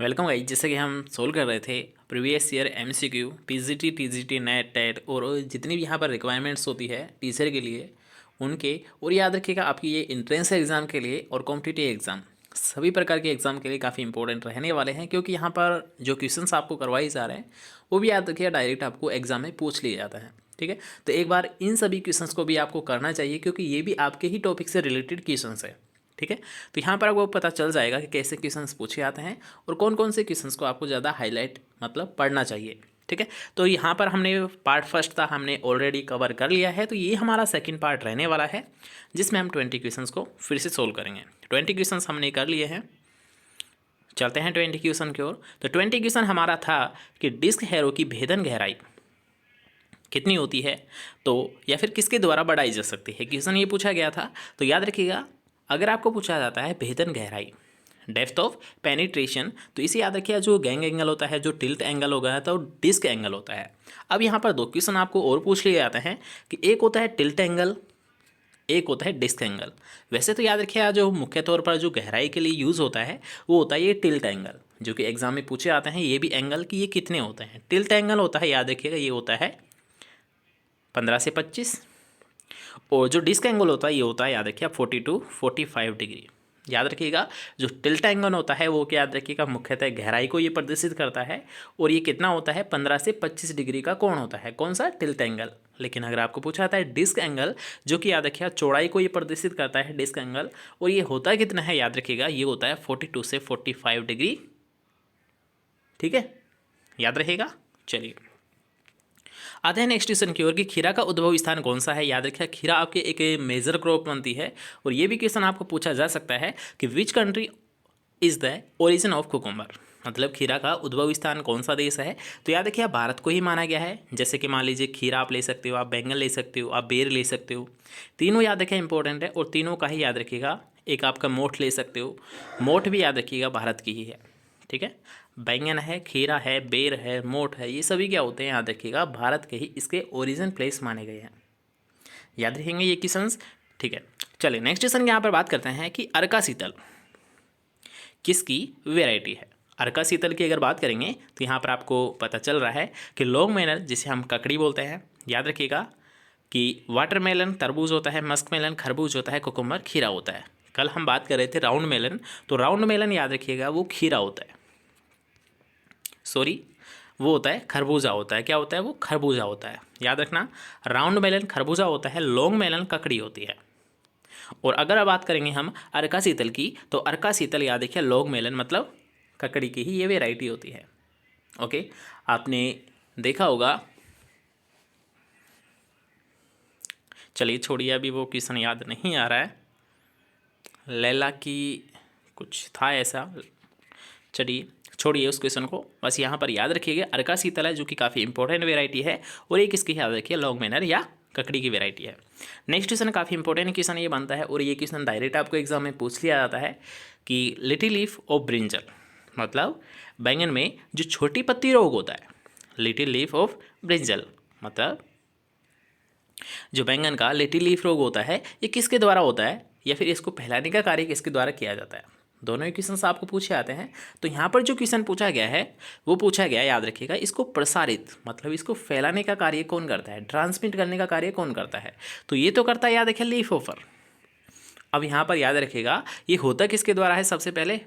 Welcome guys. जैसे कि हम सोल्व कर रहे थे previous year MCQ PGT TGT NET TET और जितनी भी यहाँ पर रिक्वायरमेंट्स होती है टीचर के लिए उनके। और याद रखिएगा आपकी ये इंट्रेंस एग्ज़ाम के लिए और कॉम्पिटिटिव एग्ज़ाम सभी प्रकार के एग्ज़ाम के लिए काफ़ी इंपॉर्टेंट रहने वाले हैं, क्योंकि यहाँ पर जो क्वेश्चंस आपको करवाए जा रहे हैं वो भी याद रखिएगा डायरेक्ट आपको एग्ज़ाम में पूछ लिया जाता है। ठीक है, तो एक बार इन सभी क्वेश्चंस को भी आपको करना चाहिए, क्योंकि ये भी आपके ही टॉपिक से रिलेटेड क्वेश्चंस है। ठीक है, तो यहाँ पर आपको पता चल जाएगा कि कैसे क्वेश्चंस पूछे जाते हैं और कौन कौन से क्वेश्चंस को आपको ज़्यादा हाईलाइट मतलब पढ़ना चाहिए। ठीक है, तो यहाँ पर हमने पार्ट फर्स्ट था हमने ऑलरेडी कवर कर लिया है, तो ये हमारा सेकंड पार्ट रहने वाला है जिसमें हम 20 क्वेश्चंस को फिर से सोल्व करेंगे। 20 क्वेश्चंस हमने कर लिए हैं, चलते हैं 20 क्वेश्चन की ओर। तो 20 क्वेश्चन हमारा था कि डिस्क हैरो की भेदन गहराई कितनी होती है, तो या फिर किसके द्वारा बढ़ाई जा सकती है, क्वेश्चन ये पूछा गया था। तो याद रखिएगा अगर आपको पूछा जाता है भेदन गहराई डेप्थ ऑफ पेनिट्रेशन, तो इसे याद रखिएगा जो गैंग एंगल होता है, जो टिल्ट एंगल होगा तो डिस्क एंगल होता है। अब यहाँ पर दो क्वेश्चन आपको और पूछ लिए जाते हैं कि एक होता है टिल्ट एंगल, एक होता है डिस्क एंगल। वैसे तो याद रखिएगा जो मुख्य तौर पर जो गहराई के लिए यूज़ होता है वो होता है ये टिल्ट एंगल, जो कि एग्जाम में पूछे जाते हैं। ये भी एंगल कि ये कितने होते हैं। टिल्ट एंगल होता है याद रखिएगा ये होता है 15 से 25, और जो डिस्क एंगल होता है ये होता है याद रखिएगा 40 to 45 डिग्री। याद रखिएगा जो टिल्ट एंगल होता है वो क्या याद रखिएगा मुख्यतः गहराई को ये प्रदर्शित करता है, और ये कितना होता है 15 से 25 डिग्री का कोण होता है। कौन सा? Tilt angle. लेकिन अगर आपको पूछा जाता है डिस्क एंगल, जो कि याद रखिएगा चौड़ाई को ये प्रदर्शित करता है डिस्क एंगल, और ये होता है कितना है याद रखिएगा ये होता है 42 से 45 डिग्री। ठीक है, याद रहेगा। चलिए आते हैं नेक्स्ट क्वेश्चन की ओर कि खीरा का उद्भव स्थान कौन सा है। याद रखिए खीरा आपके एक मेजर क्रॉप बनती है, और ये भी क्वेश्चन आपको पूछा जा सकता है कि which country is the origin of cucumber, मतलब खीरा का उद्भव स्थान कौन सा देश है। तो याद रखिए भारत को ही माना गया है। जैसे कि मान लीजिए खीरा आप ले सकते हो, आप बैंगन ले सकते हो, आप बेर ले सकते हो, तीनों याद रखिए इंपॉर्टेंट है, और तीनों का ही याद रखिएगा। एक आपका मोठ ले सकते हो, मोठ भी याद रखिएगा भारत की ही है। ठीक है, बैंगन है, खीरा है, बेर है, मोठ है, ये सभी क्या होते हैं याद रखिएगा भारत के ही इसके ओरिजिन प्लेस माने गए हैं। याद रखेंगे ये क्वेश्चंस। ठीक है, चलिए नेक्स्ट क्वेश्चन यहाँ पर बात करते हैं कि अर्का शीतल किसकी वेराइटी है। अर्का शीतल की अगर बात करेंगे तो यहाँ पर आपको पता चल रहा है कि लॉन्ग मेलन जिसे हम ककड़ी बोलते हैं। याद रखिएगा कि वाटरमेलन तरबूज होता है, मस्क मेलन खरबूज होता है, कुकुम्बर खीरा होता है। कल हम बात कर रहे थे राउंड मेलन, तो राउंड मेलन याद रखिएगा वो खीरा होता है, सॉरी वो होता है खरबूजा होता है। क्या होता है? वो खरबूजा होता है। याद रखना राउंड मेलन खरबूजा होता है, लॉन्ग मेलन ककड़ी होती है। और अगर अब बात करेंगे हम अर्का शीतल की, तो अर्का शीतल याद रखिए लॉन्ग मेलन मतलब ककड़ी की ही ये वेराइटी होती है। ओके, आपने देखा होगा। चलिए छोड़िए, अभी वो क्वेश्चन याद नहीं आ रहा है। लैला की कुछ था ऐसा, चलिए छोड़िए उस क्वेश्चन को। बस यहाँ पर याद रखिएगा अर्का शीतल है जो कि काफ़ी इंपॉर्टेंट वेराइटी है, और एक इसकी याद रखिए लॉन्ग मेनर या ककड़ी की वेराइटी है। नेक्स्ट क्वेश्चन काफ़ी इंपॉर्टेंट क्वेश्चन ये बनता है, और ये क्वेश्चन डायरेक्ट आपको एग्जाम में पूछ लिया जाता है कि लिटिल लीफ ऑफ ब्रिंजल, मतलब बैंगन में जो छोटी पत्ती रोग होता है, लिटिल लीफ ऑफ ब्रिंजल मतलब जो बैंगन का लिटिल लीफ रोग होता है ये किसके द्वारा होता है, या फिर इसको फैलाने का कार्य किसके द्वारा किया जाता है। दोनों ही क्वेश्चन आपको पूछे आते हैं। तो यहाँ पर जो क्वेश्चन पूछा गया है वो पूछा गया याद रखिएगा इसको प्रसारित मतलब इसको फैलाने का कार्य कौन करता है, ट्रांसमिट करने का कार्य कौन करता है। तो ये तो करता है याद रखिए लीफ होपर। अब यहाँ पर याद रखिएगा ये होता किसके द्वारा है, सबसे पहले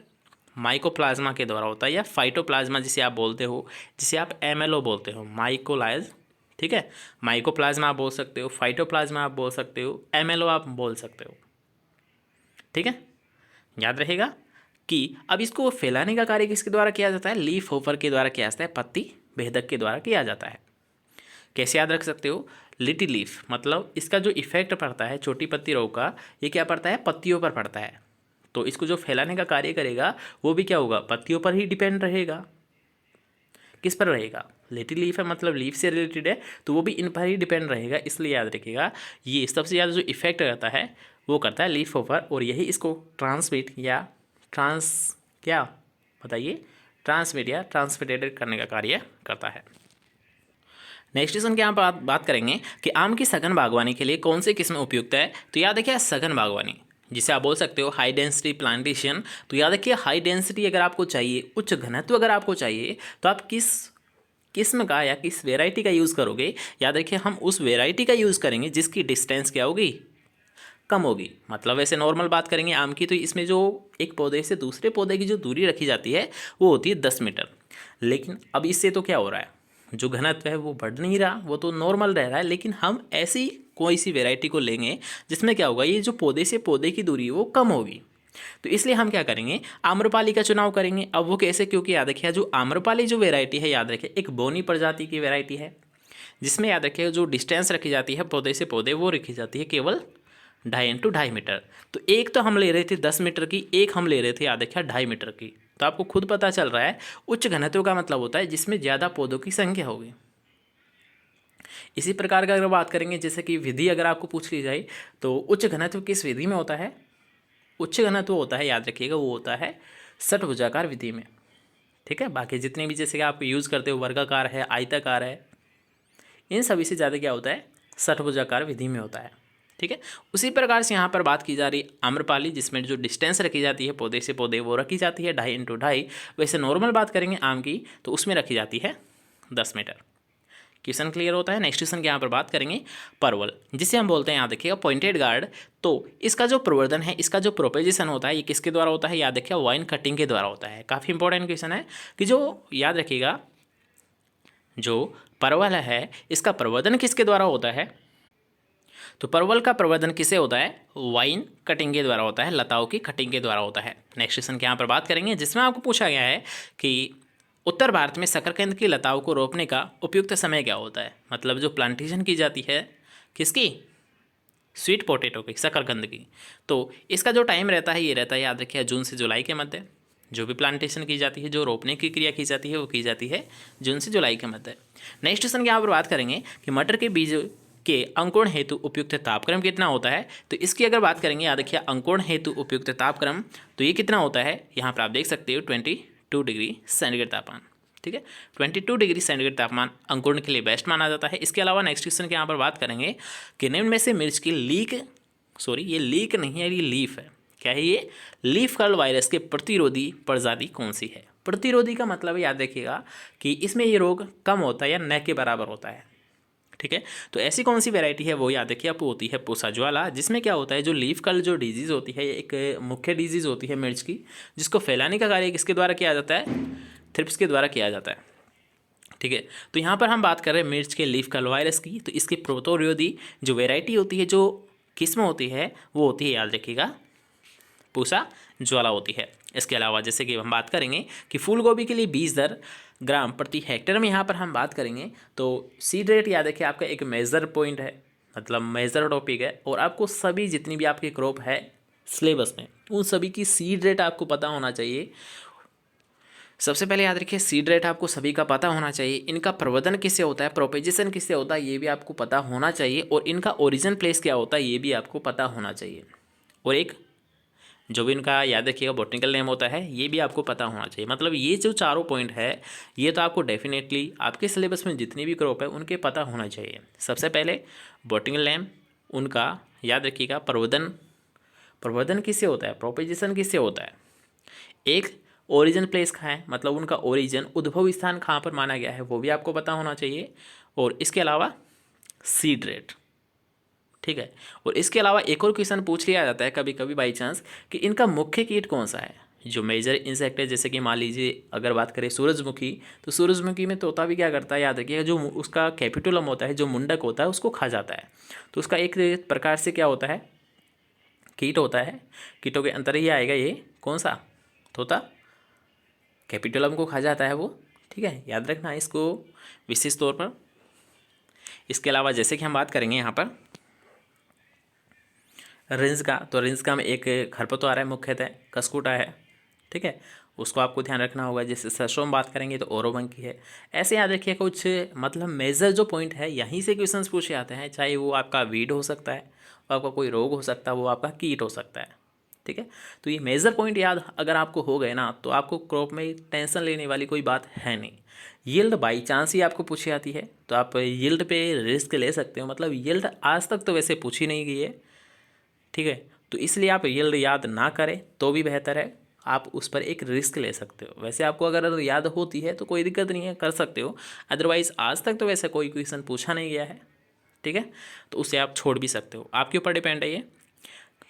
माइकोप्लाज्मा के द्वारा होता है, या फाइटोप्लाज्मा जिसे आप बोलते हो, जिसे आप एमएलओ बोलते हो, माइकोलाइज। ठीक है, माइकोप्लाज्मा आप बोल सकते हो, फाइटोप्लाज्मा आप बोल सकते हो, एमएलओ आप बोल सकते हो। ठीक है, याद रहेगा कि अब इसको फैलाने का कार्य किसके द्वारा किया जाता है, लीफ होपर के द्वारा किया जाता है, पत्ती भेदक के द्वारा किया जाता है। कैसे याद रख सकते हो, लिटिल लीफ मतलब इसका जो इफेक्ट पड़ता है छोटी पत्ती रोग का, ये क्या पड़ता है, पत्तियों पर पड़ता है। तो इसको जो फैलाने का कार्य करेगा वो भी क्या होगा, पत्तियों पर ही डिपेंड रहेगा। किस पर रहेगा, लिटिल लीफ है मतलब लीफ से रिलेटेड है, तो वो भी इन पर ही डिपेंड रहेगा। इसलिए याद रखिएगा ये सबसे ज़्यादा जो इफेक्ट करता है वो करता है लीफ होपर, और यही इसको ट्रांसमिट या क्या बताइए, ट्रांसमिट या ट्रांसमिटेड करने का कार्य करता है। नेक्स्ट क्वेश्चन के यहाँ पर बात करेंगे कि आम की सघन बागवानी के लिए कौन सी किस्म उपयुक्त है। तो याद रखिए सघन बागवानी जिसे आप बोल सकते हो हाई डेंसिटी प्लांटेशन। तो याद रखिए, हाई डेंसिटी अगर आपको चाहिए, उच्च घनत्व अगर आपको चाहिए, तो आप किस किस्म का या किस वेराइटी का यूज़ करोगे? याद रखिए, हम उस वेराइटी का यूज़ करेंगे जिसकी डिस्टेंस क्या होगी? कम होगी। मतलब वैसे नॉर्मल बात करेंगे आम की, तो इसमें जो एक पौधे से दूसरे पौधे की जो दूरी रखी जाती है वो होती है 10 मीटर। लेकिन अब इससे तो क्या हो रहा है, जो घनत्व है वो बढ़ नहीं रहा, वो तो नॉर्मल रह रहा है। लेकिन हम ऐसी कोई सी वेराइटी को लेंगे जिसमें क्या होगा, ये जो पौधे से पौधे की दूरी है वो कम होगी। तो इसलिए हम क्या करेंगे, आम्रपाली का चुनाव करेंगे। अब वो कैसे? क्योंकि याद रखिए, जो आम्रपाली जो वेराइटी है, याद रखिए एक बोनी प्रजाति की वेराइटी है, जिसमें याद रखिए जो डिस्टेंस रखी जाती है पौधे से पौधे, वो रखी जाती है केवल 2.5 × 2.5 मीटर। तो एक तो हम ले रहे थे 10 मीटर की, एक हम ले रहे थे याद रखिए 2.5 मीटर की। तो आपको खुद पता चल रहा है, उच्च घनत्व का मतलब होता है जिसमें ज़्यादा पौधों की संख्या होगी। इसी प्रकार का अगर बात करेंगे, जैसे कि विधि अगर आपको पूछ ली जाए, तो उच्च घनत्व किस विधि में होता है? उच्च घनत्व होता है, याद रखिएगा, वो होता है षटभुजाकार विधि में। ठीक है, बाकी जितने भी जैसे कि आप यूज़ करते हो, वर्गाकार है, आयताकार है, इन सभी से ज़्यादा क्या होता है? षटभुजाकार विधि में होता है। ठीक है, उसी प्रकार से यहाँ पर बात की जा रही है आम्रपाली, जिसमें जो डिस्टेंस रखी जाती है पौधे से पौधे वो रखी जाती है 2.5 × 2.5। वैसे नॉर्मल बात करेंगे आम की, तो उसमें रखी जाती है 10 मीटर। क्वेश्चन क्लियर होता है। नेक्स्ट क्वेश्चन की यहाँ पर बात करेंगे परवल, जिसे हम बोलते हैं, याद रखिएगा, पॉइंटेड गार्ड। तो इसका जो प्रवर्धन है, इसका जो प्रोपेजेशन होता है, ये किसके द्वारा होता है? याद रखिएगा, वाइन कटिंग के द्वारा होता है। काफ़ी इंपॉर्टेंट क्वेश्चन है कि जो, याद रखिएगा, जो परवल है इसका प्रवर्धन किसके द्वारा होता है? तो परवल का प्रवर्धन किसे होता है? वाइन कटिंग के द्वारा होता है, लताओं की कटिंग के द्वारा होता है। नेक्स्ट क्वेश्चन की यहाँ पर बात करेंगे, जिसमें आपको पूछा गया है कि उत्तर भारत में शकरकंद की लताओं को रोपने का उपयुक्त समय क्या होता है? मतलब जो प्लांटेशन की जाती है किसकी? स्वीट पोटैटो की, शकरकंद की। तो इसका जो टाइम रहता है, ये रहता है, याद रखिए, जून से जुलाई के मध्य। जो भी प्लांटेशन की जाती है, जो रोपने की क्रिया की जाती है, वो की जाती है जून से जुलाई के मध्य। नेक्स्ट क्वेश्चन की यहाँ पर बात करेंगे कि मटर के बीज के अंकुरण हेतु उपयुक्त तापक्रम कितना होता है? तो इसकी अगर बात करेंगे, याद रखिए, अंकुरण हेतु उपयुक्त तापक्रम, तो ये कितना होता है? यहाँ पर आप देख सकते हो 22 डिग्री सेंटीग्रेड तापमान। ठीक है, 22 डिग्री सेंटीग्रेड तापमान अंकुरण के लिए बेस्ट माना जाता है। इसके अलावा नेक्स्ट क्वेश्चन के यहाँ पर बात करेंगे कि निम्न में से मिर्च की ये लीक नहीं है, ये लीफ है। क्या है ये? लीफ कर्ल वायरस के प्रतिरोधी प्रजाति कौन सी है? प्रतिरोधी का मतलब याद रखिएगा कि इसमें ये रोग कम होता है या न के बराबर होता है। ठीक है, तो ऐसी कौन सी वैरायटी है, वो याद रखिए, आपको होती है पूसा ज्वाला, जिसमें क्या होता है, जो लीफ कर्ल जो डिजीज़ होती है, एक मुख्य डिजीज़ होती है मिर्च की, जिसको फैलाने का कार्य किसके द्वारा किया जाता है? थ्रिप्स के द्वारा किया जाता है। ठीक है, तो यहाँ पर हम बात कर रहे हैं मिर्च के लीफ कर्ल वायरस की। तो इसकी प्रतिरोधी जो वेराइटी होती है, जो किस्म होती है, वो होती है, याद रखिएगा, पूसा ज्वाला होती है। इसके अलावा जैसे कि हम बात करेंगे कि फूल गोभी के लिए बीज दर ग्राम प्रति हेक्टेयर में यहाँ पर हम बात करेंगे, तो सीड रेट याद रखिए आपका एक मेजर पॉइंट है, मतलब मेजर टॉपिक है। और आपको सभी जितनी भी आपकी क्रॉप है सिलेबस में, उन सभी की सीड रेट आपको पता होना चाहिए। सबसे पहले याद रखिए, सीड रेट आपको सभी का पता होना चाहिए। इनका प्रवर्धन किससे होता है, प्रोपेजेशन किससे होता है, ये भी आपको पता होना चाहिए। और इनका ओरिजिन प्लेस क्या होता है, ये भी आपको पता होना चाहिए। और एक जो भी इनका याद रखिएगा बॉटनिकल नेम होता है, ये भी आपको पता होना चाहिए। मतलब ये जो चारों पॉइंट है, ये तो आपको डेफिनेटली आपके सिलेबस में जितनी भी क्रॉप है उनके पता होना चाहिए। सबसे पहले बॉटनिकल नेम, उनका याद रखिएगा प्रवर्धन किससे होता है, प्रोपेजेशन किससे होता है। एक ओरिजिन प्लेस कहाँ है, मतलब उनका ओरिजिन, उद्भव स्थान कहाँ पर माना गया है, वो भी आपको पता होना चाहिए। और इसके अलावा सीड रेट। ठीक है, और इसके अलावा एक और क्वेश्चन पूछ लिया जाता है कभी कभी बाई चांस कि इनका मुख्य कीट कौन सा है, जो मेजर इंसेक्ट है। जैसे कि मान लीजिए अगर बात करें सूरजमुखी, तो सूरजमुखी में तोता भी क्या करता है, याद रखिएगा, जो उसका कैपिटुलम होता है, जो मुंडक होता है, उसको खा जाता है। तो उसका एक प्रकार से क्या होता है, कीट होता है। कीटों के अंतर ही आएगा ये कौन सा, तोता, कैपिटुलम को खा जाता है वो। ठीक है, याद रखना इसको विशेष तौर पर। इसके अलावा जैसे कि हम बात करेंगे यहाँ पर रिंज का, तो रिंज का में एक खरपतवार है, मुख्यतः कसकुटा है। ठीक है, उसको आपको ध्यान रखना होगा। जैसे सरसों में बात करेंगे तो ओरोबंकी है। ऐसे याद रखिए कुछ, मतलब मेजर जो पॉइंट है, यहीं से क्वेश्चंस पूछे आते हैं। चाहे वो आपका वीड हो सकता है, वो आपका कोई रोग हो सकता है, वो आपका कीट हो सकता है। ठीक है, तो ये मेजर पॉइंट याद अगर आपको हो गए ना, तो आपको क्रॉप में टेंशन लेने वाली कोई बात है नहीं। यील्ड बाई चांस ही आपको पूछी आती है, तो आप यील्ड पे रिस्क ले सकते हो। मतलब यील्ड आज तक तो वैसे पूछी नहीं गई है। ठीक है, तो इसलिए आप यील्ड याद ना करें तो भी बेहतर है, आप उस पर एक रिस्क ले सकते हो। वैसे आपको अगर याद होती है तो कोई दिक्कत नहीं है, कर सकते हो, अदरवाइज़ आज तक तो वैसे कोई क्वेश्चन पूछा नहीं गया है, ठीक है, तो उसे आप छोड़ भी सकते हो, आपके ऊपर डिपेंड है ये।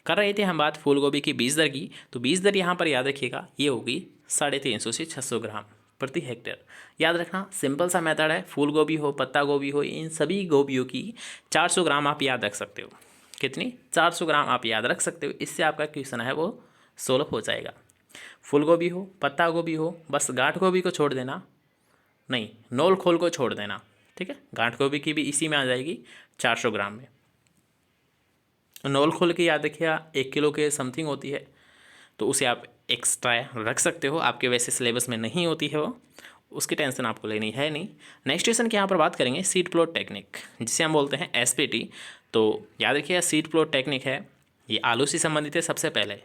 कर रहे थे हम बात फूल गोभी की बीज दर की, तो बीज दर यहाँ पर याद रखिएगा ये होगी 350 से 600 ग्राम प्रति हेक्टेयर। याद रखना सिंपल सा मेथड है, फूल गोभी हो, पत्ता गोभी हो, इन सभी गोभियों की 400 ग्राम आप याद रख सकते हो। कितनी? 400 ग्राम आप याद रख सकते हो, इससे आपका क्वेश्चन है वो सोल्व हो जाएगा। फूल गोभी हो, पत्ता गोभी हो, बस गांठ गोभी को छोड़ देना, नहीं नोल खोल को छोड़ देना, ठीक है, गांठ गोभी की भी इसी में आ जाएगी 400 ग्राम में। नोल खोल की याद रखिएगा 1 किलो के समथिंग होती है, तो उसे आप एक्स्ट्रा रख सकते हो, आपके वैसे सिलेबस में नहीं होती है वो, उसकी टेंशन आपको लेनी है नहीं। नेक्स्ट क्वेश्चन की यहाँ पर बात करेंगे सीड प्लॉट टेक्निक, जिसे हम बोलते हैं एसपीटी। तो याद रखिएगा सीड प्लॉट टेक्निक है, ये आलू से संबंधित है। सबसे पहले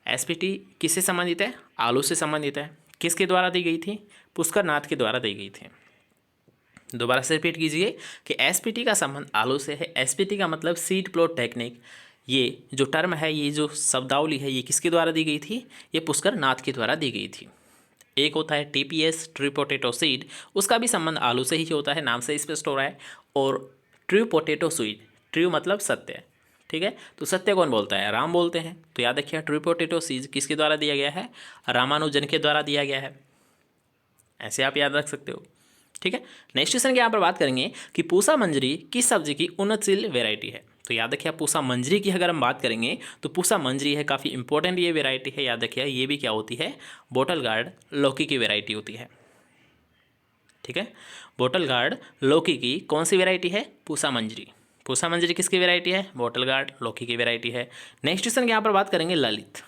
एसपीटी किससे संबंधित है? आलू से संबंधित है। किसके द्वारा दी गई थी? पुष्कर नाथ के द्वारा दी गई थी। दोबारा से रिपीट कीजिए कि एसपीटी का संबंध आलू से है। एसपीटी का मतलब सीड प्लॉट टेक्निक, ये जो टर्म है, ये जो शब्दावली है, ये किसके द्वारा दी गई थी? ये पुष्कर नाथ के द्वारा दी गई थी। एक होता है टीपीएस, ट्री पोटैटो सीड, उसका भी संबंध आलू से ही होता है, नाम से स्पष्ट हो रहा है। और ट्री पोटैटो सीड, ट्री मतलब सत्य, ठीक है, तो सत्य कौन बोलता है? राम बोलते हैं। तो याद रखिए ट्री पोटैटो सीड किसके द्वारा दिया गया है? रामानुजन के द्वारा दिया गया है, ऐसे आप याद रख सकते हो, ठीक है। नेक्स्ट क्वेश्चन की यहाँ पर बात करेंगे कि पूसा मंजरी किस सब्जी की उन्नतशील वेराइटी है। तो याद रखिए पूसा मंजरी की अगर हम बात करेंगे तो पूसा मंजरी है, काफ़ी इंपॉर्टेंट ये वेराइटी है। याद रखिए ये भी क्या होती है? बोटल गार्ड लौकी की वेराइटी होती है, ठीक है। बोटल गार्ड लौकी की कौन सी वेराइटी है? पूसा मंजरी। पूसा मंजरी किसकी वेराइटी है? बोटल गार्ड लौकी की वेराइटी है। नेक्स्ट क्वेश्चन की यहाँ पर बात करेंगे ललित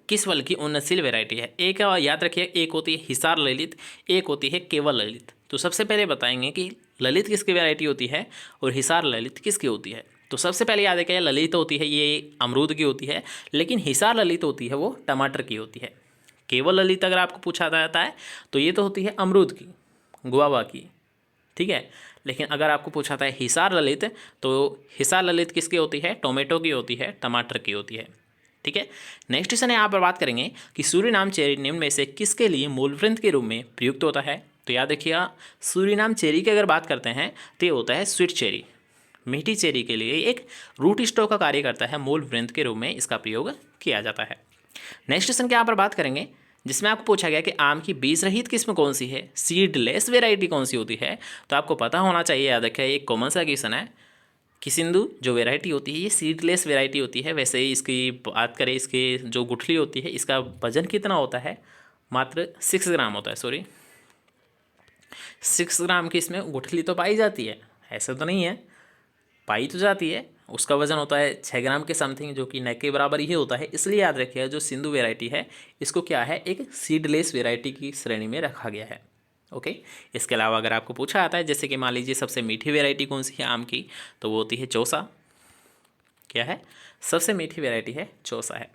किस फल की उन्नतशील वेराइटी है। एक याद रखिए, एक होती है हिसार ललित, एक होती है केवल ललित। तो सबसे पहले बताएंगे कि ललित किसकी वेराइटी होती है और हिसार ललित किसकी होती है। तो सबसे पहले याद रखिए ललित होती है ये अमरूद की होती है, लेकिन हिसार ललित होती है वो टमाटर की होती है। केवल ललित अगर आपको पूछा जाता है तो ये तो होती है अमरूद की, गुआवा की, ठीक है। लेकिन अगर आपको पूछा जाता है हिसार ललित, तो हिसार ललित किसकी होती है? टोमेटो की होती है, टमाटर की होती है, ठीक है। नेक्स्ट क्वेश्चन यहाँ पर बात करेंगे कि सूरीनाम चेरी निम्न में से किसके लिए मूलवृंत के रूप में प्रयुक्त होता है। तो याद रखिएगा सूरीनाम चेरी की अगर बात करते हैं तो ये होता है स्वीट चेरी, मीठी चेरी के लिए एक रूट स्टॉक का कार्य करता है, मूलवृंत के रूप में इसका प्रयोग किया जाता है। नेक्स्ट क्वेश्चन की यहाँ पर बात करेंगे जिसमें आपको पूछा गया कि आम की बीज रहित किस्म कौन सी है, सीडलेस वेराइटी कौन सी होती है। तो आपको पता होना चाहिए, याद रखिए एक कॉमन सा क्वेश्चन है कि सिंधु जो वेराइटी होती है ये सीडलेस वेराइटी होती है। वैसे ही इसकी बात करें, इसके जो गुठली होती है इसका वजन कितना होता है? मात्र 6 ग्राम होता है, सॉरी 6 ग्राम की इसमें गुठली तो पाई जाती है, ऐसा तो नहीं है, पाई तो जाती है। उसका वजन होता है 6 ग्राम के समथिंग, जो कि न के बराबर ही होता है। इसलिए याद रखिएगा जो सिंधु वेराइटी है इसको क्या है, एक सीडलेस वेराइटी की श्रेणी में रखा गया है, ओके। इसके अलावा अगर आपको पूछा जाता है जैसे कि मान लीजिए सबसे मीठी वेराइटी कौन सी है आम की, तो वो होती है चौसा। क्या है? सबसे मीठी वेराइटी है चौसा है,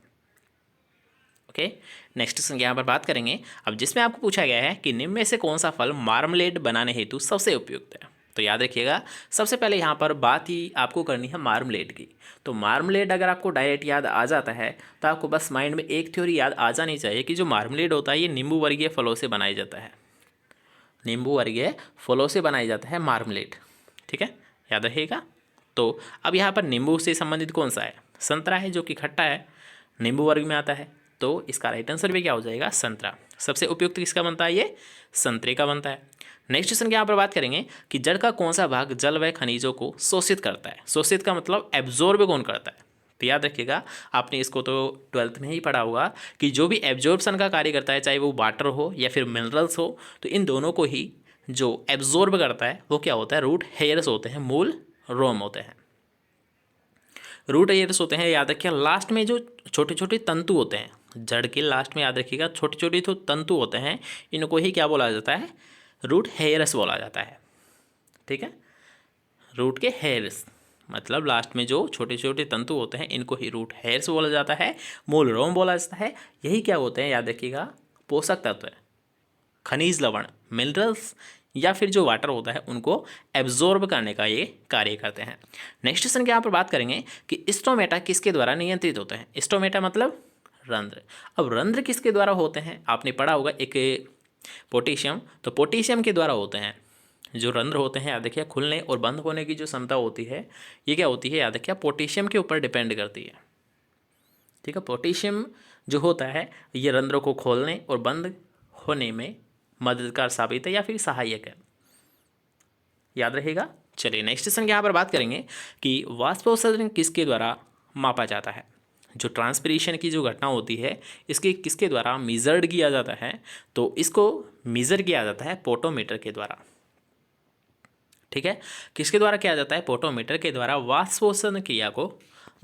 ओके। नेक्स्ट क्वेश्चन यहाँ पर बात करेंगे अब जिसमें आपको पूछा गया है कि निम्न में से कौन सा फल मार्मलेड बनाने हेतु सबसे उपयुक्त है। तो याद रखिएगा सबसे पहले यहाँ पर बात ही आपको करनी है मार्मलेड की। तो मार्मलेड अगर आपको डायरेक्ट याद आ जाता है तो आपको बस माइंड में एक थ्योरी याद आ जानी चाहिए कि जो मार्मलेड होता है ये नींबू वर्गीय फलों से बनाया जाता है, नींबू वर्गीय फलों से बनाया जाता है मार्मलेड, ठीक है, याद रखिएगा। तो अब यहाँ पर नींबू से संबंधित कौन सा है? संतरा है, जो कि खट्टा है, नींबू वर्ग में आता है, तो इसका राइट आंसर भी क्या हो जाएगा? संतरा। सबसे उपयुक्त किसका बनता है? ये संतरे का बनता है। नेक्स्ट क्वेश्चन की यहाँ पर बात करेंगे कि जड़ का कौन सा भाग जल व खनिजों को शोषित करता है। शोषित का मतलब एब्जॉर्ब कौन करता है? तो याद रखिएगा आपने इसको तो 12th में ही पढ़ा होगा कि जो भी एब्जॉर्प्शन का कार्य करता है, चाहे वो वाटर हो या फिर मिनरल्स हो, तो इन दोनों को ही जो एब्जॉर्ब करता है वो क्या होता है? रूट हेयर्स होते हैं, मूल रोम होते हैं, रूट हेयर्स होते हैं। याद रखिए लास्ट में जो छोटे छोटे तंतु होते हैं, जड़ के लास्ट में याद रखिएगा छोटे छोटे जो तंतु होते हैं, इनको ही क्या बोला जाता है? रूट हेयर्स बोला जाता है, ठीक है। रूट के हेयर्स मतलब लास्ट में जो छोटे छोटे तंतु होते हैं इनको ही रूट हेयर्स बोला जाता है, मूल रोम बोला जाता है। यही क्या होते हैं? याद रखिएगा पोषक तत्व, खनिज लवण, मिनरल्स, या फिर जो वाटर होता है उनको एब्जॉर्ब करने का ये कार्य करते हैं। नेक्स्ट क्वेश्चन की यहाँ पर बात करेंगे कि स्टोमेटा किसके द्वारा नियंत्रित होते हैं। स्टोमेटा मतलब रंध्र। अब रंध्र किसके द्वारा होते हैं, आपने पढ़ा होगा एक पोटेशियम, तो पोटेशियम के द्वारा होते हैं। जो रंध्र होते हैं याद रखिए, खुलने और बंद होने की जो क्षमता होती है ये क्या होती है, याद रखिए पोटेशियम के ऊपर डिपेंड करती है। ठीक है, पोटेशियम जो होता है ये रंध्रों को खोलने और बंद होने में मददगार साबित है या फिर सहायक है, याद रहेगा। चलिए नेक्स्ट क्वेश्चन यहाँ पर बात करेंगे कि वाष्पोत्सर्जन किसके द्वारा मापा जाता है। जो ट्रांसपिरेशन की जो घटना होती है इसके किसके द्वारा मेजर्ड किया जाता है, तो इसको मेजर किया जाता है पोटोमीटर के द्वारा। ठीक है, किसके द्वारा किया जाता है, पोटोमीटर के द्वारा वाष्पोत्सर्जन क्रिया को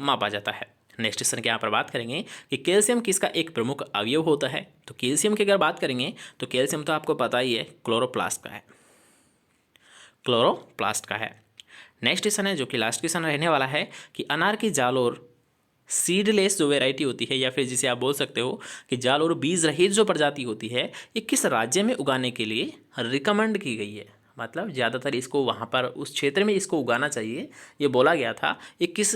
मापा जाता है। नेक्स्ट क्वेश्चन की यहाँ पर बात करेंगे कि कैल्शियम किसका एक प्रमुख अवयव होता है। तो कैल्शियम की अगर बात करेंगे तो कैल्शियम तो आपको पता ही है क्लोरोप्लास्ट का है, क्लोरोप्लास्ट का है। नेक्स्ट क्वेश्चन है जो कि लास्ट क्वेश्चन रहने वाला है कि अनार की जाल और सीडलेस जो वेराइटी होती है या फिर जिसे आप बोल सकते हो कि जाल और बीज रहित जो प्रजाति होती है ये किस राज्य में उगाने के लिए रिकमेंड की गई है। मतलब ज़्यादातर इसको वहाँ पर उस क्षेत्र में इसको उगाना चाहिए, ये बोला गया था। ये किस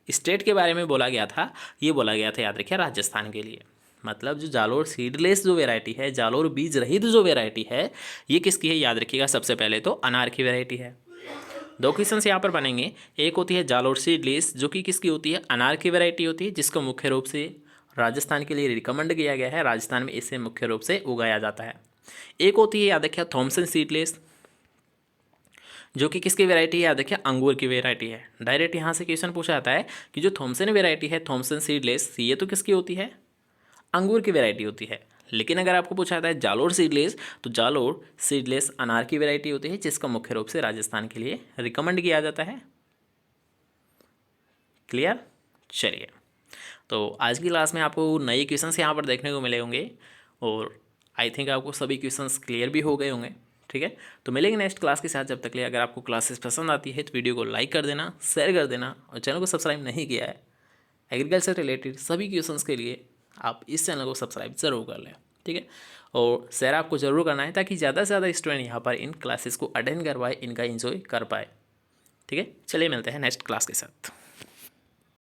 स्टेट के बारे में बोला गया था, ये बोला गया था याद रखिए राजस्थान के लिए। मतलब जो जालोर सीडलेस जो वेराइटी है, जालोर बीज रहित जो वेराइटी है, ये किसकी है, याद रखिएगा सबसे पहले तो अनार की वेराइटी है। दो क्वेश्चन यहाँ पर बनेंगे, एक होती है जालोर सीडलेस जो कि किसकी होती है, अनार की वेराइटी होती है, जिसको मुख्य रूप से राजस्थान के लिए रिकमेंड किया गया है, राजस्थान में इसे मुख्य रूप से उगाया जाता है। एक होती है याद रखिए थॉमसन सीडलेस जो कि किसकी वेराइटी है, याद रखिए अंगूर की वेराइटी है। डायरेक्ट यहाँ से क्वेश्चन पूछा जाता है कि जो थॉमसन वेराइटी है, थॉमसन सीडलेस, ये तो किसकी होती है, अंगूर की वेराइटी होती है। लेकिन अगर आपको पूछा जाता है जालोर सीडलेस, तो जालोर सीडलेस अनार की वेराइटी होती है, जिसका मुख्य रूप से राजस्थान के लिए रिकमेंड किया जाता है। क्लियर। चलिए, तो आज की क्लास में आपको नए क्वेश्चंस यहाँ पर देखने को मिले होंगे और आई थिंक आपको सभी क्वेश्चंस क्लियर भी हो गए होंगे। ठीक है, तो मिलेंगे नेक्स्ट क्लास के साथ। जब तक लिए अगर आपको क्लासेस पसंद आती है तो वीडियो को लाइक कर देना, शेयर कर देना और चैनल को सब्सक्राइब नहीं किया है एग्रीकल्चर रिलेटेड सभी क्वेश्चंस के लिए आप इस चैनल को सब्सक्राइब ज़रूर कर लें। ठीक है, और शेयर आपको ज़रूर करना है ताकि ज़्यादा से ज़्यादा स्टूडेंट यहाँ पर इन क्लासेस को अटेंड करवाए, इनका एंजॉय कर पाए। ठीक है, चलिए मिलते हैं नेक्स्ट क्लास के साथ।